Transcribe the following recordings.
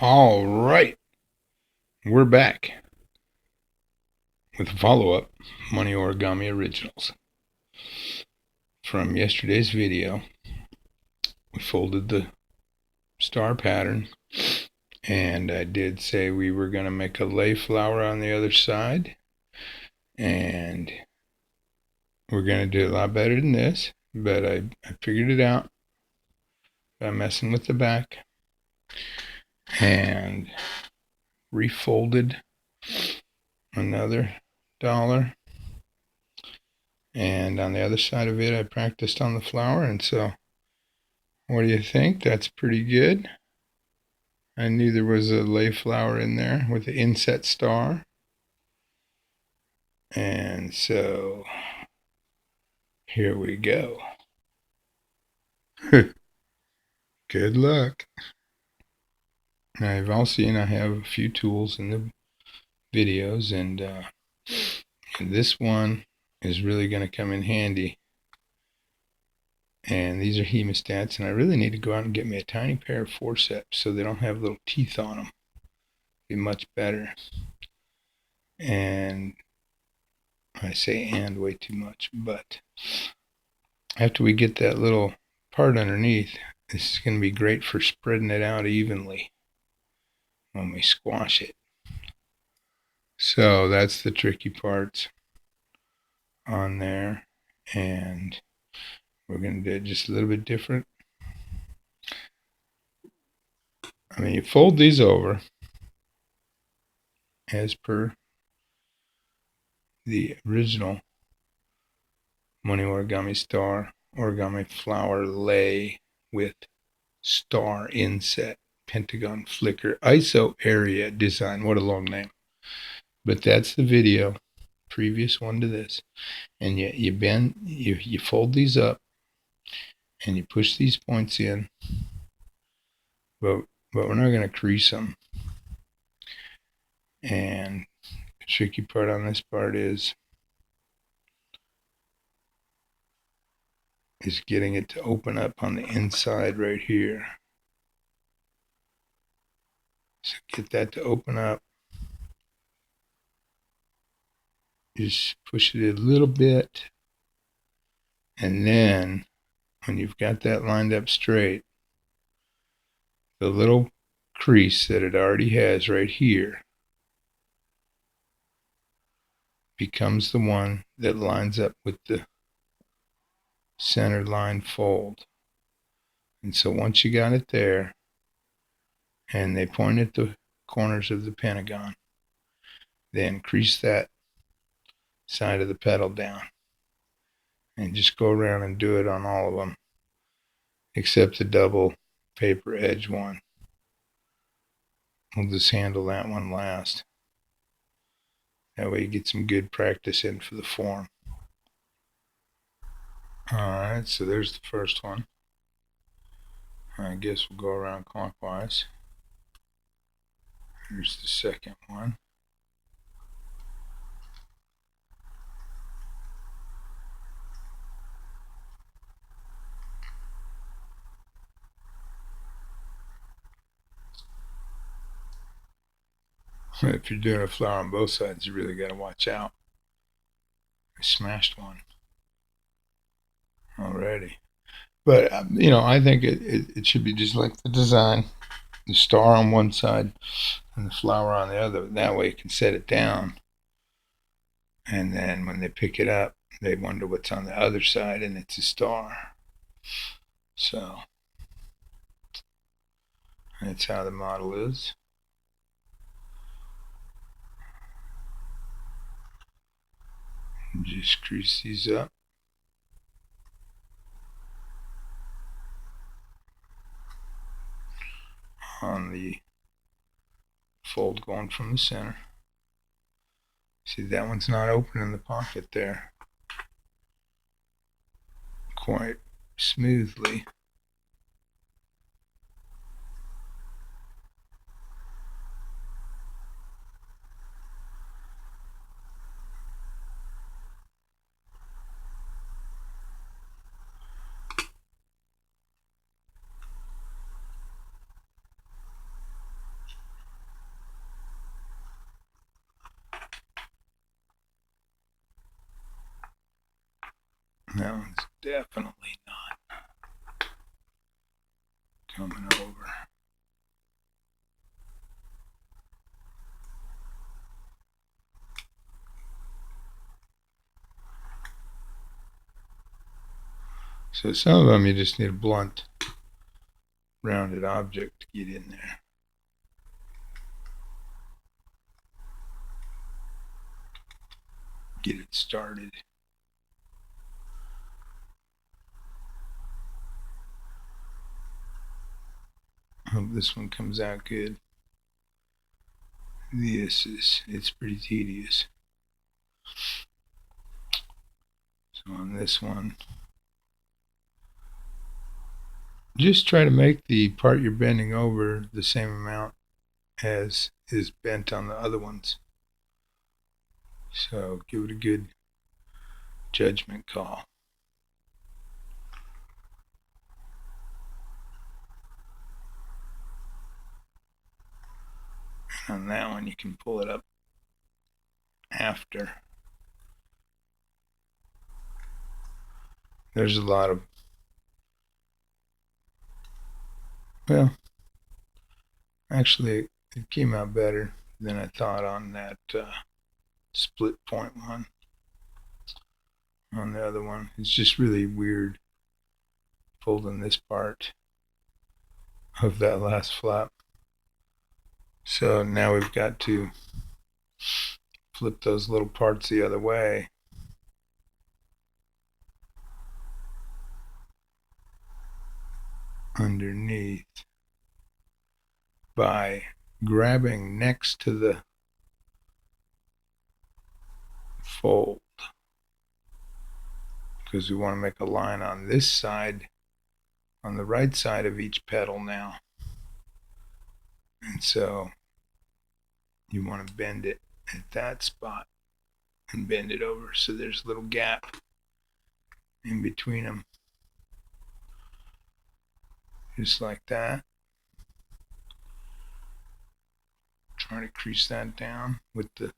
All right, we're back with a follow-up Money Origami Originals. From yesterday's video, we folded the star pattern, and I did say we were going to make a lay flower on the other side, and we're going to do a lot better than this, but I figured it out by messing with the back and refolded another dollar. And on the other side of it, I practiced on the flower. And so, what do you think? That's pretty good. I knew there was a lay flower in there with the inset star. And so, here we go. Good luck. Now, you've all seen I have a few tools in the videos, and this one is really going to come in handy. And these are hemostats, and I really need to go out and get me a tiny pair of forceps so they don't have little teeth on them. Be much better. And I say and way too much, but after we get that little part underneath, this is going to be great for spreading it out evenly when we squash it. So that's the tricky parts on there, and we're going to do it just a little bit different. I mean, you fold these over as per the original Money Origami Star Origami Flower Lay with Star Inset Pentagon Flicker ISO Area Design. What a long name. But that's the video, previous one to this. And you bend, you fold these up, and you push these points in. But we're not going to crease them. And the tricky part on this part is getting it to open up on the inside right here. So get that to open up. Just push it a little bit. And then when you've got that lined up straight, the little crease that it already has right here becomes the one that lines up with the center line fold. And so once you got it there, and they point at the corners of the pentagon, then crease that side of the petal down. And just go around and do it on all of them, except the double paper edge one. We'll just handle that one last. That way you get some good practice in for the form. Alright, so there's the first one. I guess we'll go around clockwise. Here's the second one. If you're doing a flower on both sides, you really got to watch out. I smashed one already. But, I think it should be just like the design. The star on one side and the flower on the other. That way you can set it down. And then when they pick it up, they wonder what's on the other side, and it's a star. So that's how the model is. Just crease these up. On the fold going from the center. See, that one's not open in the pocket there quite smoothly. That one's definitely not coming over. So some of them you just need a blunt, rounded object to get in there. Get it started. Hope this one comes out good. It's pretty tedious. So on this one, just try to make the part you're bending over the same amount as is bent on the other ones. So give it a good judgment call. And on that one, you can pull it up after. There's a lot of, well, actually, it came out better than I thought on that split point one. On the other one, it's just really weird folding this part of that last flap. So now we've got to flip those little parts the other way. Underneath by grabbing next to the fold, because we want to make a line on this side, on the right side of each pedal now. And so you want to bend it at that spot and bend it over so there's a little gap in between them, just like that. Try to crease that down. With the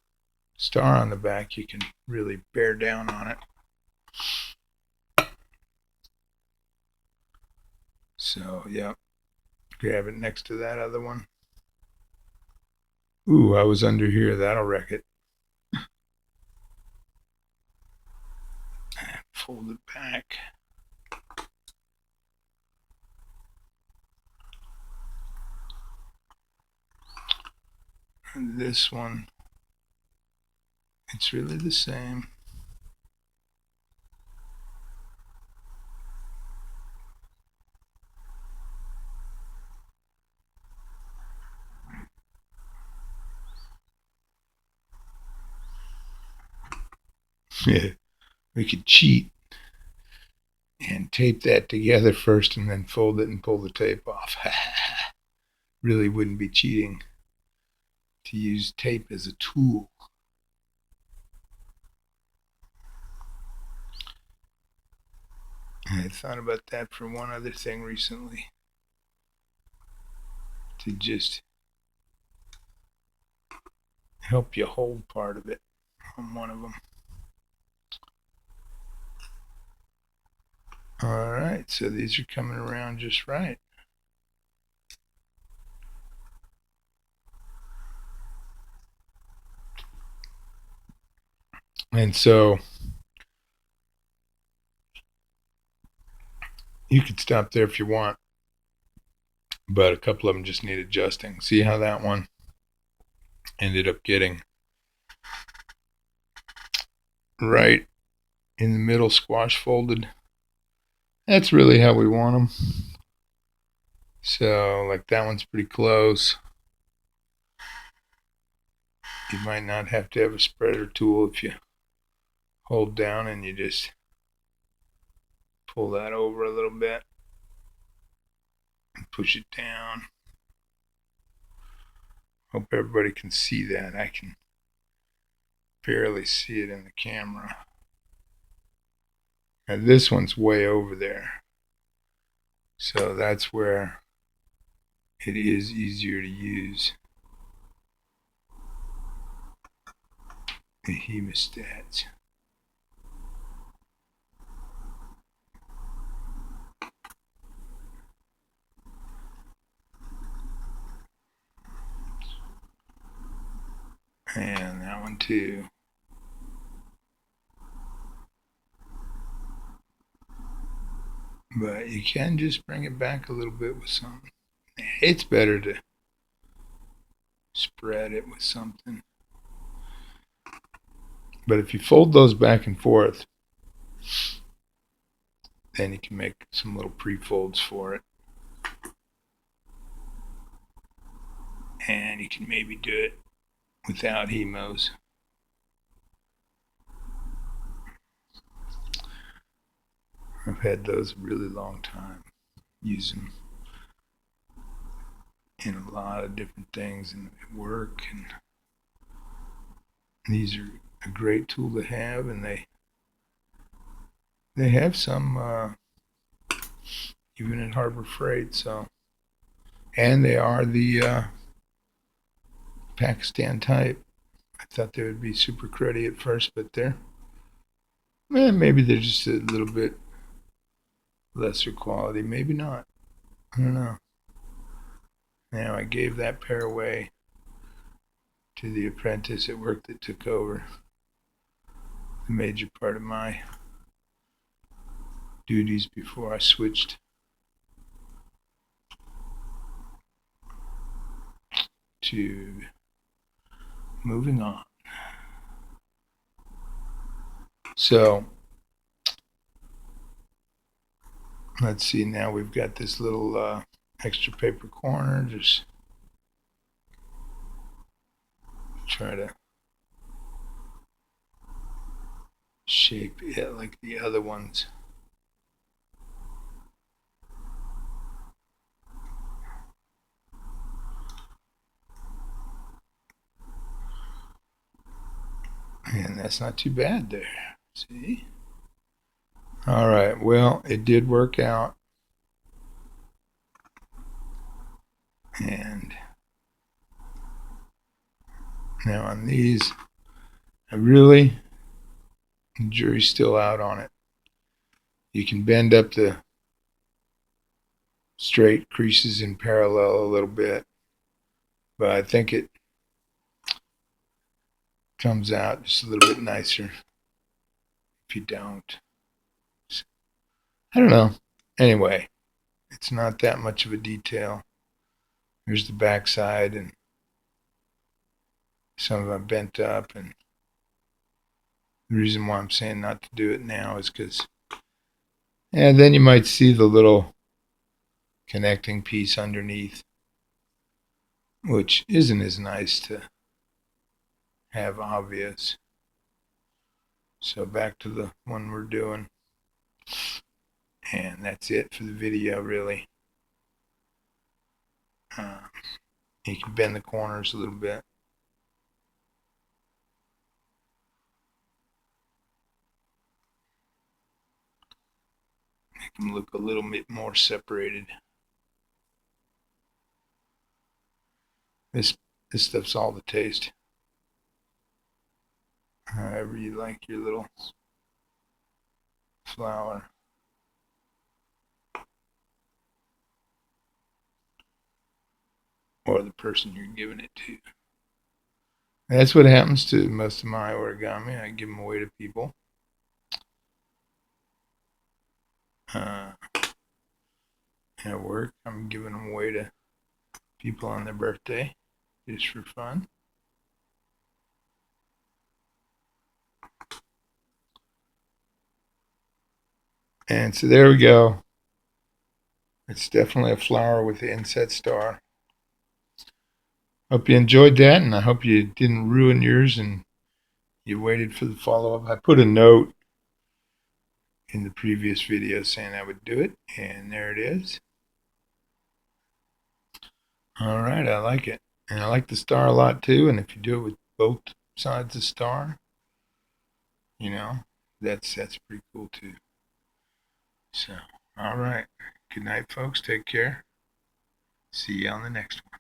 star on the back, you can really bear down on it. So, yeah, grab it next to that other one. Ooh, I was under here. That'll wreck it. And fold it back. And this one, it's really the same. Yeah, we could cheat and tape that together first and then fold it and pull the tape off. Really wouldn't be cheating to use tape as a tool. I thought about that for one other thing recently, to just help you hold part of it on one of them. All right, so these are coming around just right. And so you could stop there if you want, but a couple of them just need adjusting. See how that one ended up getting right in the middle, squash folded? That's really how we want them. So, like, that one's pretty close. You might not have to have a spreader tool if you hold down and you just pull that over a little bit and push it down. Hope everybody can see that. I can barely see it in the camera. And this one's way over there. So that's where it is easier to use the hemostats. And that one too. But you can just bring it back a little bit with something. It's better to spread it with something. But if you fold those back and forth, then you can make some little pre-folds for it. And you can maybe do it without hemos. I've had those a really long time. Use them in a lot of different things and at work, and these are a great tool to have, and they have some even at Harbor Freight. So, and they are the Pakistan type. I thought they would be super cruddy at first, but maybe they're just a little bit lesser quality. Maybe not. I don't know. Now I gave that pair away to the apprentice at work that took over the major part of my duties before I switched to moving on. So let's see, now we've got this little extra paper corner. Just try to shape it like the other ones. And that's not too bad there. See? All right. Well, it did work out. And now on these, the jury's still out on it. You can bend up the straight creases in parallel a little bit, but I think it comes out just a little bit nicer if you don't. I don't know. Anyway, it's not that much of a detail. Here's the back side, and some of them bent up, and the reason why I'm saying not to do it now is because, and then you might see the little connecting piece underneath, which isn't as nice to have obvious. So back to the one we're doing. And that's it for the video, really. You can bend the corners a little bit. Make them look a little bit more separated. This stuff's all the taste. However you like your little flower. Or the person you're giving it to. That's what happens to most of my origami. I give them away to people. At work, I'm giving them away to people on their birthday, just for fun. And so there we go. It's definitely a flower with the inset star. Hope you enjoyed that, and I hope you didn't ruin yours and you waited for the follow-up. I put a note in the previous video saying I would do it, and there it is. All right, I like it. And I like the star a lot too, and if you do it with both sides of the star, you know, that's pretty cool too. So, all right. Good night, folks. Take care. See you on the next one.